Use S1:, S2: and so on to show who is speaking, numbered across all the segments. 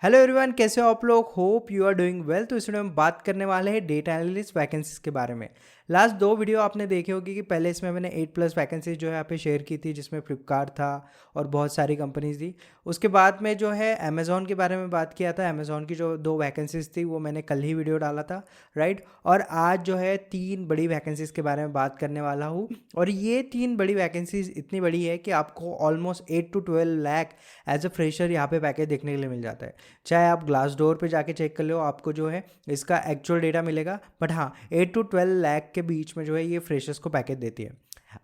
S1: Hello everyone, कैसे हो आप लोग? Hope you are doing well. तो इस वीडियो में बात करने वाले हैं डेटा एनालिस्ट वैकेंसीज के बारे में। लास्ट दो वीडियो आपने देखे होगी कि पहले इसमें मैंने 8+ वैकेंसीज जो है यहाँ पे शेयर की थी, जिसमें फ्लिपकार्ट था और बहुत सारी कंपनीज थी। उसके बाद में जो है अमेज़ॉन के बारे में बात किया था। अमेज़ॉन की जो 2 वैकेंसीज थी वो मैंने कल ही वीडियो डाला था, राइट। और आज जो है 3 बड़ी वैकेंसीज के बारे में बात करने वाला हूँ। और ये 3 बड़ी वैकेंसीज इतनी बड़ी है कि आपको almost 8 to 12 lakh as a fresher यहाँ पे पैकेज देखने के लिए मिल जाता है। चाहे आप ग्लास डोर पे जाके चेक कर लो, आपको जो है इसका एक्चुअल डेटा मिलेगा। बट हाँ, 8 to 12 लाख के बीच में जो है ये फ्रेशर्स को पैकेज देती है।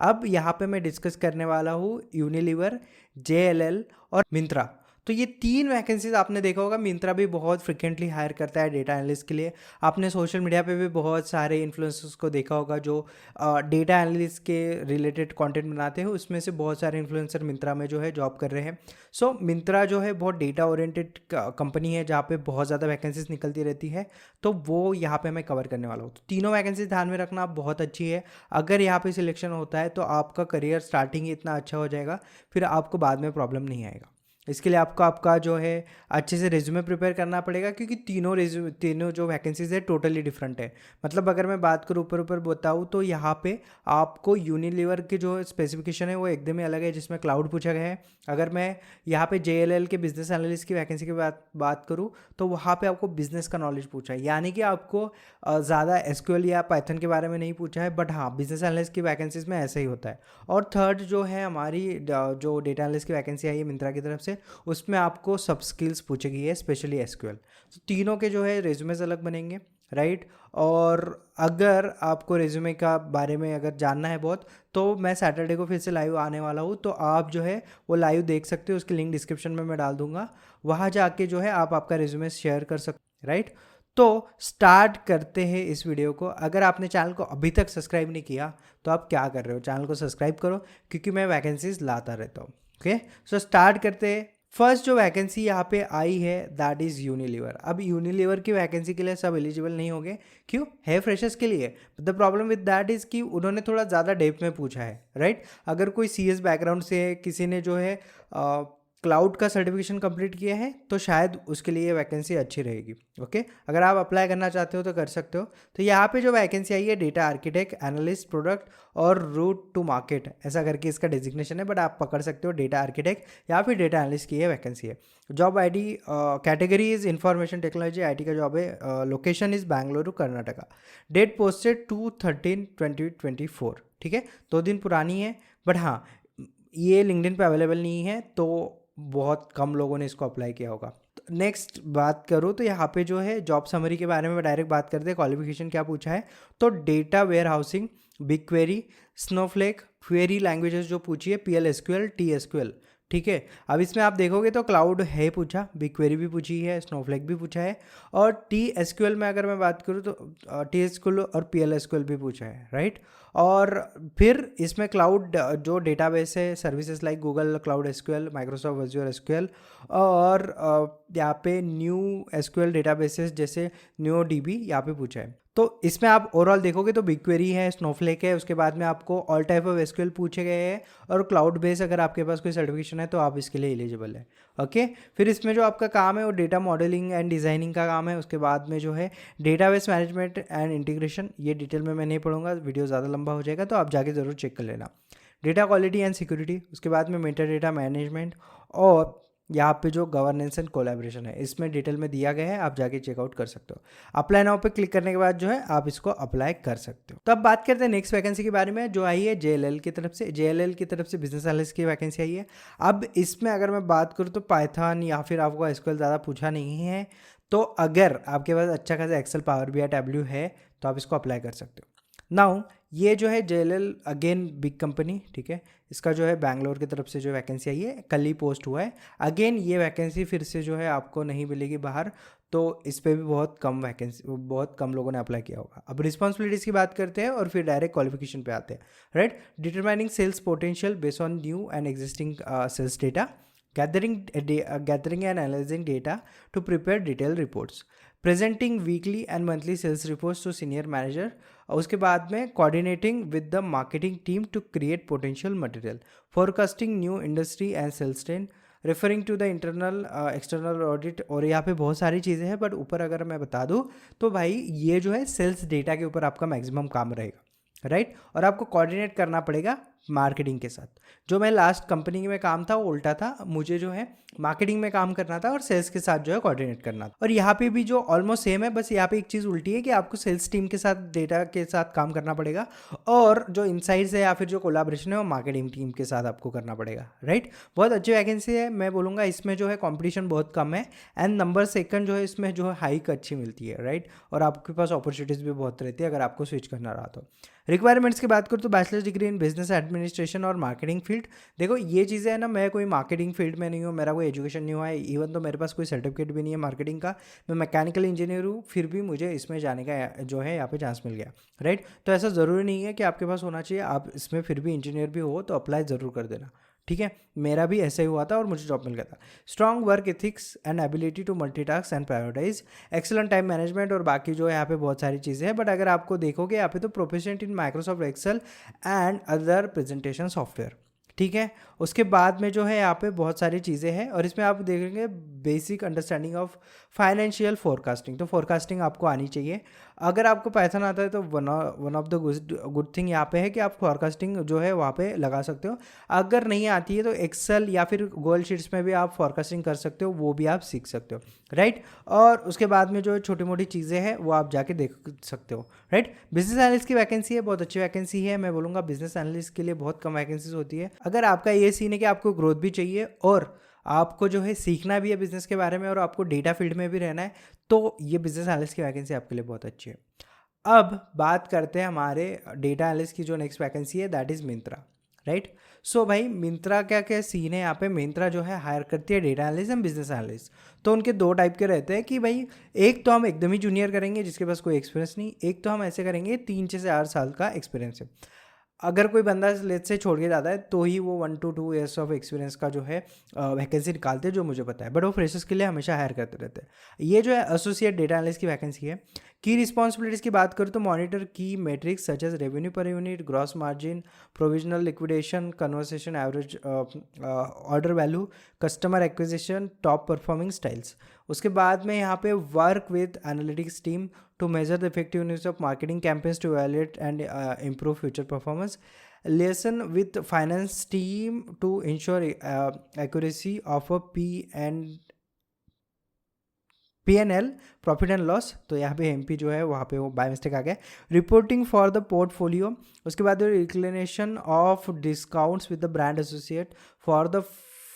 S1: अब यहाँ पे मैं डिस्कस करने वाला हूँ यूनिलीवर, JLL और मिंत्रा। तो ये 3 वैकेंसीज आपने देखा होगा। मिंत्रा भी बहुत फ्रिक्वेंटली हायर करता है डेटा एनालिस्ट के लिए। आपने सोशल मीडिया पे भी बहुत सारे इन्फ्लुएंसर्स को देखा होगा जो डेटा एनालिस्ट के रिलेटेड कंटेंट बनाते हैं। उसमें से बहुत सारे इन्फ्लुएंसर मिंत्रा में जो है जॉब कर रहे हैं। सो मिंत्रा जो है बहुत डेटा ओरिएंटेड कंपनी है, जहाँ पे बहुत ज़्यादा वैकेंसीज निकलती रहती है। तो वो यहाँ पे मैं कवर करने वाला हूँ। तो तीनों वैकेंसीज ध्यान में रखना, बहुत अच्छी है। अगर यहाँ पे सिलेक्शन होता है तो आपका करियर स्टार्टिंग ही इतना अच्छा हो जाएगा, फिर आपको बाद में प्रॉब्लम नहीं आएगा। इसके लिए आपको आपका जो है अच्छे से रिज्यूमे प्रिपेयर करना पड़ेगा, क्योंकि तीनों जो वैकेंसीज है टोटली डिफरेंट है। मतलब अगर मैं बात करूँ ऊपर ऊपर बताऊँ तो यहाँ पे आपको यूनिलीवर की जो स्पेसिफिकेशन है वो एकदम ही अलग है, जिसमें क्लाउड पूछा गया है। अगर मैं यहाँ पे JLL के बिजनेस एनालिस्ट की वैकेंसी की बात करूँ तो वहाँ पे आपको बिजनेस का नॉलेज पूछा है, यानी कि आपको ज़्यादा SQL या पाइथन के बारे में नहीं पूछा है। बट हाँ, बिजनेस एनालिस्ट की वैकेंसीज में ऐसा ही होता है। और थर्ड जो है हमारी जो डेटा एनालिस्ट की वैकेंसी आई है मिंत्रा की तरफ से, उसमें आपको सब स्किल्स पूछी गई है, स्पेशली SQL। तो तीनों के जो है रेज्यूमेज अलग बनेंगे, राइट। और अगर आपको रेज्यूमे का बारे में अगर जानना है बहुत, तो मैं सैटरडे को फिर से लाइव आने वाला हूँ। तो आप जो है वो लाइव देख सकते हो, उसकी लिंक डिस्क्रिप्शन में मैं डाल दूंगा। वहाँ जाके जो है आप आपका रेज्यूमे शेयर कर सकते, राइट। तो स्टार्ट करते हैं इस वीडियो को। अगर आपने चैनल को अभी तक सब्सक्राइब नहीं किया तो आप क्या कर रहे हो? चैनल को सब्सक्राइब करो, क्योंकि मैं वैकेंसीज लाता रहता हूँ। ओके, सो स्टार्ट करते हैं। फर्स्ट जो वैकेंसी यहाँ पे आई है दैट इज़ यूनिलीवर। अब यूनिलीवर की वैकेंसी के लिए सब एलिजिबल नहीं होंगे। क्यों? है फ्रेशर्स के लिए। The problem with that is कि उन्होंने थोड़ा ज़्यादा डेप्थ में पूछा है, राइट। अगर कोई CS बैकग्राउंड से है, किसी ने जो है क्लाउड का सर्टिफिकेशन कंप्लीट किया है, तो शायद उसके लिए वैकेंसी अच्छी रहेगी। ओके, अगर आप अप्लाई करना चाहते हो तो कर सकते हो। तो यहाँ पे जो वैकेंसी आई है डेटा आर्किटेक्ट, एनालिस्ट, प्रोडक्ट और रूट टू मार्केट, ऐसा करके इसका डेजिग्नेशन है। बट आप पकड़ सकते हो डेटा आर्किटेक्ट या फिर डेटा एनालिस्ट की ये वैकेंसी है। Job ID category is information technology, IT का जॉब है। Location is Bengaluru, Karnataka. Date posted 2/13/2024। ठीक है, 2 दिन पुरानी है। बट हाँ, ये लिंक्डइन पे अवेलेबल नहीं है, तो बहुत कम लोगों ने इसको अप्लाई किया होगा। नेक्स्ट बात करूँ तो यहाँ पे जो है जॉब समरी के बारे में डायरेक्ट बात करते हैं। क्वालिफिकेशन क्या पूछा है, तो data warehousing, BigQuery, Snowflake, query languages जो पूछी है PL SQL TSQL। ठीक है, अब इसमें आप देखोगे तो क्लाउड है पूछा, बिग क्वेरी भी पूछी है, स्नोफ्लेक भी पूछा है। और TSQL में अगर मैं बात करूँ तो TSQL और PL SQL भी पूछा है, राइट। और फिर इसमें क्लाउड जो डेटाबेस है, services like Google cloud SQL, Microsoft Azure SQL, और यहाँ पे न्यू SQL डेटाबेसेस जैसे NeoDB यहाँ पे पूछा है। तो इसमें आप ओवरऑल देखोगे तो बिग क्वेरी है, स्नोफ्लेक है, उसके बाद में आपको ऑल टाइप ऑफ SQL पूछे गए हैं। और क्लाउड बेस अगर आपके पास कोई सर्टिफिकेशन है तो आप इसके लिए एलिजिबल है। ओके, फिर इसमें जो आपका काम है वो डेटा मॉडलिंग एंड डिज़ाइनिंग का काम है। उसके बाद में जो है डेटाबेस मैनेजमेंट एंड इंटीग्रेशन, ये डिटेल में मैं नहीं पढ़ूंगा, वीडियो ज़्यादा लंबा हो जाएगा, तो आप जाके ज़रूर चेक कर लेना। डेटा क्वालिटी एंड सिक्योरिटी, उसके बाद में मेटा डेटा मैनेजमेंट, और यहाँ पे जो गवर्नेंस एंड कोलैबोरेशन है, इसमें डिटेल में दिया गया है, आप जाके चेकआउट कर सकते हो। अप्लाई नाउ पे क्लिक करने के बाद जो है आप इसको अप्लाई कर सकते हो। तो अब बात करते हैं नेक्स्ट वैकेंसी के बारे में, जो आई है JLL की तरफ से। JLL की तरफ से बिजनेस एनालिस्ट की वैकेंसी आई है। अब इसमें अगर मैं बात करूँ तो पाइथन या फिर आपको SQL ज़्यादा पूछा नहीं है। तो अगर आपके पास अच्छा खासा एक्सेल, पावर BI, टैब्ल्यू है तो आप इसको अप्लाई कर सकते हो। नाउ ये जो है JLL अगेन बिग कंपनी, ठीक है। इसका जो है बैंगलोर की तरफ से जो वैकेंसी आई है, कल ही पोस्ट हुआ है। अगेन ये वैकेंसी फिर से जो है आपको नहीं मिलेगी बाहर, तो इस पर भी बहुत कम लोगों ने अप्लाई किया होगा। अब रिस्पॉन्सिबिलिटीज़ की बात करते हैं और फिर डायरेक्ट क्वालिफिकेशन पे आते हैं, right. Determining sales potential based on new and existing sales data, gathering and analyzing data to prepare detailed reports, presenting weekly and monthly sales reports to senior manager, और उसके बाद में coordinating with the marketing team to create potential material, forecasting new industry and sales trend, referring to the internal external audit, और यहाँ पे बहुत सारी चीज़ें हैं, बट ऊपर अगर मैं बता दूँ तो भाई ये जो है सेल्स डेटा के ऊपर आपका मैक्सिमम काम रहेगा, राइट। और आपको कोऑर्डिनेट करना पड़ेगा मार्केटिंग के साथ। जो मैं लास्ट कंपनी में काम था वो उल्टा था, मुझे जो है मार्केटिंग में काम करना था और सेल्स के साथ जो है कोऑर्डिनेट करना था। और यहाँ पे भी जो ऑलमोस्ट सेम है, बस यहाँ पे एक चीज़ उल्टी है कि आपको सेल्स टीम के साथ डेटा के साथ काम करना पड़ेगा, और जो इनसाइट्स है या फिर जो कोलाब्रेशन है वो मार्केटिंग टीम के साथ आपको करना पड़ेगा, राइट। बहुत अच्छी वैकेंसी है, मैं बोलूँगा इसमें जो है कॉम्पिटिशन बहुत कम है, एंड नंबर सेकंड जो है इसमें जो है हाइक अच्छी मिलती है, राइट। और आपके पास अपॉर्चुनिटीज़ भी बहुत रहती है अगर आपको स्विच करना रहा तो। रिक्वायरमेंट्स की बात करूँ तो bachelors degree in business administration और मार्केटिंग फील्ड। देखो ये चीज़ें है ना, मैं कोई मार्केटिंग फील्ड में नहीं हूँ, मेरा कोई एजुकेशन नहीं हुआ है, इवन तो मेरे पास कोई सर्टिफिकेट भी नहीं है मार्केटिंग का, मैं मैकेनिकल इंजीनियर हूँ, फिर भी मुझे इसमें जाने का जो है यहाँ पे चांस मिल गया, राइट। तो ऐसा ज़रूरी नहीं है कि आपके पास होना चाहिए, आप इसमें फिर भी इंजीनियर भी हो तो अप्लाई ज़रूर कर देना, ठीक है। मेरा भी ऐसा ही हुआ था और मुझे जॉब मिल गया था। Strong work ethics and ability to multitask and prioritise, excellent time management, और बाकी जो है यहाँ पे बहुत सारी चीज़ें हैं, बट अगर आपको देखोगे यहाँ पे तो proficient in Microsoft Excel and other presentation software, ठीक है। उसके बाद में जो है यहाँ पे बहुत सारी चीज़ें हैं, और इसमें आप देखेंगे basic understanding of financial forecasting, तो फोरकास्टिंग आपको आनी चाहिए। अगर आपको पाइथन आता है तो one of the good thing यहाँ पे है कि आप फोरकास्टिंग जो है वहाँ पे लगा सकते हो। अगर नहीं आती है तो एक्सेल या फिर गूगल शीट्स में भी आप फोरकास्टिंग कर सकते हो, वो भी आप सीख सकते हो, राइट। और उसके बाद में जो छोटी मोटी चीज़ें हैं वो आप जाके देख सकते हो, राइट। बिजनेस एनालिस्ट की वैकेंसी है, बहुत अच्छी वैकेंसी है, मैं बोलूँगा बिजनेस एनालिस्ट के लिए बहुत कम वैकेंसीज होती है। अगर आपका ये सीन है कि आपको ग्रोथ भी चाहिए और आपको जो है सीखना भी है बिजनेस के बारे में और आपको डेटा फील्ड में भी रहना है, तो ये बिजनेस एनालिस्ट की वैकेंसी आपके लिए बहुत अच्छी है। अब बात करते हैं हमारे डेटा एनालिस्ट की जो नेक्स्ट वैकेंसी है, दैट इज़ मिंत्रा, राइट। सो भाई मिंत्रा क्या क्या सीन है यहाँ पे, मिंत्रा जो है हायर करती है data analyst and business analyst. तो उनके दो टाइप के रहते हैं कि भाई एक तो हम एकदम ही जूनियर करेंगे जिसके पास कोई एक्सपीरियंस नहीं, एक तो हम ऐसे करेंगे 3 से 4 साल का एक्सपीरियंस है। अगर कोई बंदा लेट से छोड़ के जाता है तो ही वो 1 to 2 ईयर्स ऑफ एक्सपीरियंस का जो है वैकेंसी निकालते हैं, जो मुझे पता है, बट वो फ्रेशर्स के लिए हमेशा हायर करते रहते हैं। ये जो है एसोसिएट डेटा एनालिस्ट की वैकेंसी है। की रिस्पॉन्सिबिलिटीज़ की बात करूँ तो monitor key metrics such as revenue per unit, gross margin, provisional liquidation, conversation average order value, customer acquisition, top performing styles. उसके बाद में यहाँ पे work with analytics team to measure the effectiveness of marketing campaigns to evaluate and improve future performance. Liaison with finance team to ensure accuracy of a P&L, profit and loss. तो यहाँ पे MP जो है वहाँ पे वो by mistake आ गया। Reporting for the portfolio, उसके बाद reconciliation of discounts with the brand associate for the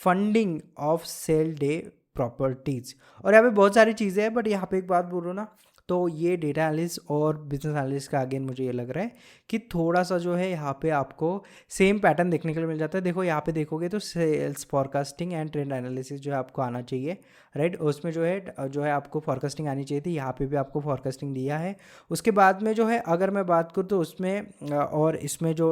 S1: funding of sale day properties. और यहाँ पे बहुत सारी चीज़ें हैं, बट यहाँ पे एक बात बोलो ना, तो ये डेटा एनालिस्ट और बिजनेस एनालिस्ट का अगेन मुझे ये लग रहा है कि थोड़ा सा जो है यहाँ पे आपको सेम पैटर्न देखने के लिए मिल जाता है। देखो यहाँ पे देखोगे तो sales forecasting and trend analysis जो है आपको आना चाहिए, राइट। उसमें जो है आपको फॉरकास्टिंग आनी चाहिए थी, यहाँ पे भी आपको फॉरकास्टिंग दिया है। उसके बाद में जो है अगर मैं बात करूँ तो उसमें और इसमें जो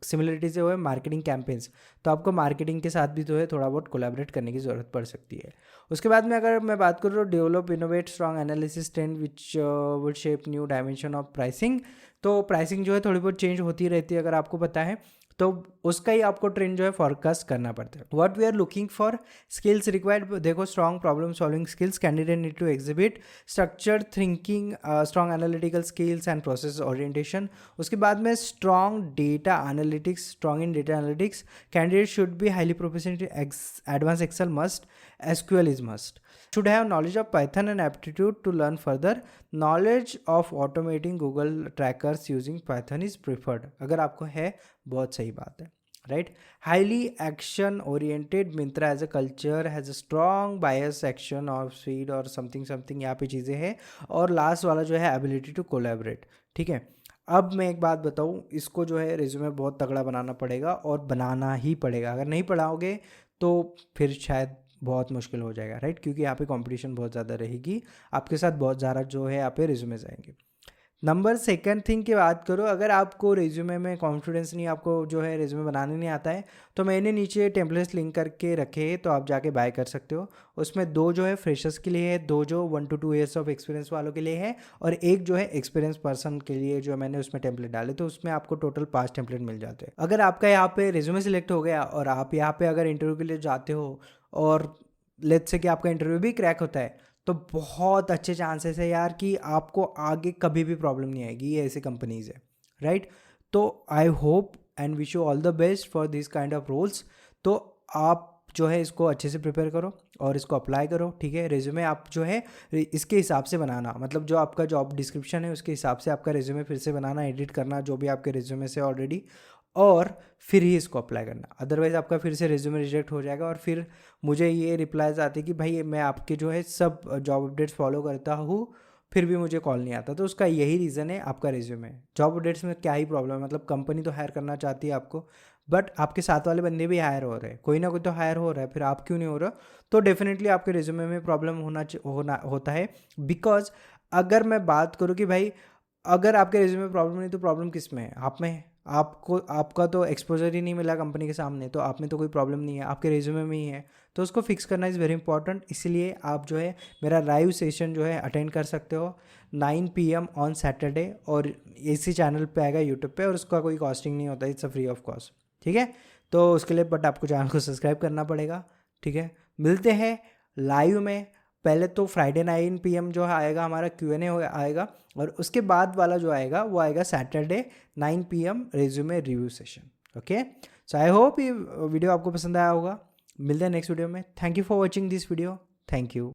S1: सिमिलरिटीज़ है वो है मार्केटिंग कैंपेन्स, तो आपको मार्केटिंग के साथ भी जो है थोड़ा बहुत कोलैबोरेट करने की ज़रूरत पड़ सकती है। उसके बाद में अगर मैं बात करूँ तो develop innovate strong analysis trend which would shape new dimension of pricing. तो प्राइसिंग जो है थोड़ी बहुत चेंज होती रहती है, अगर आपको पता है तो उसका ही आपको ट्रेंड जो है फॉरकास्ट करना पड़ता है। What we are looking for, skills required, देखो strong problem solving skills, candidate need to exhibit structured thinking, strong analytical skills and process orientation. उसके बाद में strong data analytics, strong in data analytics, candidate should be highly proficient advance Excel must, SQL is must, should have knowledge of Python and aptitude to learn further, knowledge of automating Google trackers using Python is preferred। अगर आपको है बहुत सही बात है, right. Highly action oriented, Myntra as a culture has a strong bias action और speed और something यहाँ पे चीज़ें हैं। और लास्ट वाला जो है एबिलिटी टू कोलैबोरेट, ठीक है। अब मैं एक बात बताऊँ, इसको जो है रिज्यूमे बहुत तगड़ा बनाना पड़ेगा और बनाना ही पड़ेगा, अगर नहीं पढ़ाओगे तो फिर शायद बहुत मुश्किल हो जाएगा, राइट, क्योंकि यहाँ पे कंपटीशन बहुत ज़्यादा रहेगी, आपके साथ बहुत ज़्यादा जो है यहाँ पे रिज्यूमेज आएंगे। नंबर सेकंड थिंग की बात करो, अगर आपको रिज्यूमे में कॉन्फिडेंस नहीं, आपको जो है रिज्यूमे बनाने नहीं आता है, तो मैंने नीचे टेम्पलेट्स लिंक करके रखे, तो आप जाके बाय कर सकते हो। उसमें 2 जो है फ्रेशर्स के लिए है, 2 जो 1 to 2 ईयर्स ऑफ एक्सपीरियंस वालों के लिए है, और एक जो है एक्सपीरियंस पर्सन के लिए जो मैंने उसमें टेम्पलेट डाले, तो उसमें आपको टोटल 5 टेम्पलेट मिल जाते हैं। अगर आपका यहाँ पे रिज्यूमे सिलेक्ट हो गया और आप यहाँ पे अगर इंटरव्यू के लिए जाते हो, और लेट्स से कि आपका इंटरव्यू भी क्रैक होता है, तो बहुत अच्छे चांसेस है यार कि आपको आगे कभी भी प्रॉब्लम नहीं आएगी। ये ऐसी कंपनीज है, राइट? तो I hope and wish you all the best for this kind of roles. तो आप जो है इसको अच्छे से प्रिपेयर करो और इसको अप्लाई करो, ठीक है? रिज्यूमे आप जो है इसके हिसाब से बनाना, मतलब जो आपका जॉब डिस्क्रिप्शन है उसके हिसाब से आपका रिज्यूमे फिर से बनाना, एडिट करना जो भी आपके रिज्यूमे से ऑलरेडी, और फिर ही इसको अप्लाई करना। अदरवाइज़ आपका फिर से रिज्यूमे रिजेक्ट हो जाएगा और फिर मुझे ये रिप्लाईज आते कि भाई मैं आपके जो है सब जॉब अपडेट्स फॉलो करता हूँ, फिर भी मुझे कॉल नहीं आता। तो उसका यही रीज़न है, आपका रिज्यूमे। जॉब अपडेट्स में क्या ही प्रॉब्लम है, मतलब कंपनी तो हायर करना चाहती है आपको, बट आपके साथ वाले बंदे भी हायर हो रहे हैं, कोई ना कोई तो हायर हो रहा है, फिर आप क्यों नहीं हो रहा? तो डेफिनेटली आपके रिज्यूमे में प्रॉब्लम होता है। बिकॉज अगर मैं बात करूँ कि भाई अगर आपके रिज्यूमे में प्रॉब्लम नहीं, तो प्रॉब्लम किस में है? आप में है। आपको आपका तो एक्सपोजर ही नहीं मिला कंपनी के सामने, तो आप में तो कोई प्रॉब्लम नहीं है, आपके रिज्यूमे में ही है। तो उसको फिक्स करना इज़ वेरी इंपॉर्टेंट। इसलिए आप जो है मेरा लाइव सेशन जो है अटेंड कर सकते हो 9 PM ऑन सैटरडे, और इसी चैनल पे आएगा यूट्यूब पे, और उसका कोई कॉस्टिंग नहीं होता, it's a free of cost, ठीक है? तो उसके लिए बट आपको चैनल को सब्सक्राइब करना पड़ेगा, ठीक है? मिलते हैं लाइव में। पहले तो फ्राइडे 9 PM जो आएगा हमारा Q&A आएगा, और उसके बाद वाला जो आएगा वो आएगा Saturday 9 PM resume review session. Okay, so I hope ये वीडियो आपको पसंद आया होगा। मिलते हैं नेक्स्ट वीडियो में। Thank you for watching this video. Thank you.